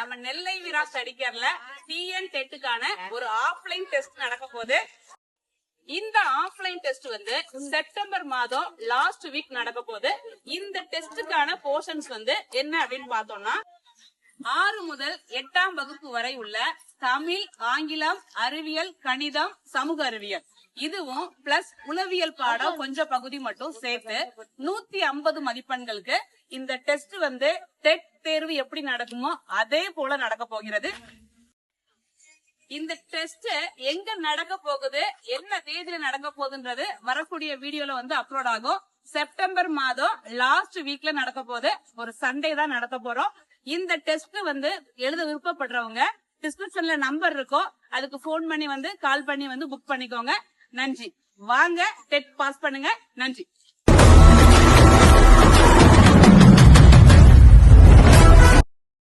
நம்ம நெல்லை வீரா study கேர்ல TN டெட்டுக்கான ஒரு offline test நடக்க போகுது. இந்த ஆஃப்லைன் டெஸ்ட் வந்து செப்டம்பர் மாதம் லாஸ்ட் வீக் நடக்க போகுது. இந்த டெஸ்டுக்கான போர்ஷன்ஸ் வந்து என்ன அப்படின்னு பார்த்தோம்னா 6 முதல் 8ஆம் வகுப்பு வரை உள்ள தமிழ், ஆங்கிலம், அறிவியல், கணிதம், சமூக அறிவியல் இதுவும் பிளஸ் உளவியல் பாடம் கொஞ்சம் பகுதி மட்டும் சேர்த்து 150 மதிப்பெண்களுக்கு இந்த டெஸ்ட் வந்து டெட் தேர்வு எப்படி நடக்குமோ அதே போல நடக்க போகிறது. இந்த டெஸ்ட் எங்க நடக்க போகுது, என்ன தேதியில நடக்க போகுதுன்றது வரக்கூடிய வீடியோல வந்து அப்லோட் ஆகும். செப்டம்பர் மாதம் லாஸ்ட் வீக்ல நடக்க போகுது. ஒரு சண்டே தான் நடத்த போறோம். இந்த டெஸ்ட் வந்து எழுத விருப்பப்படுறவங்க டிஸ்கிரிப்ஷன்ல நம்பர் இருக்கும், அதுக்கு போன் பண்ணி வந்து கால் பண்ணி வந்து புக் பண்ணிக்கோங்க. நன்றி. வாங்க டெட் பாஸ் பண்ணுங்க. நன்றி.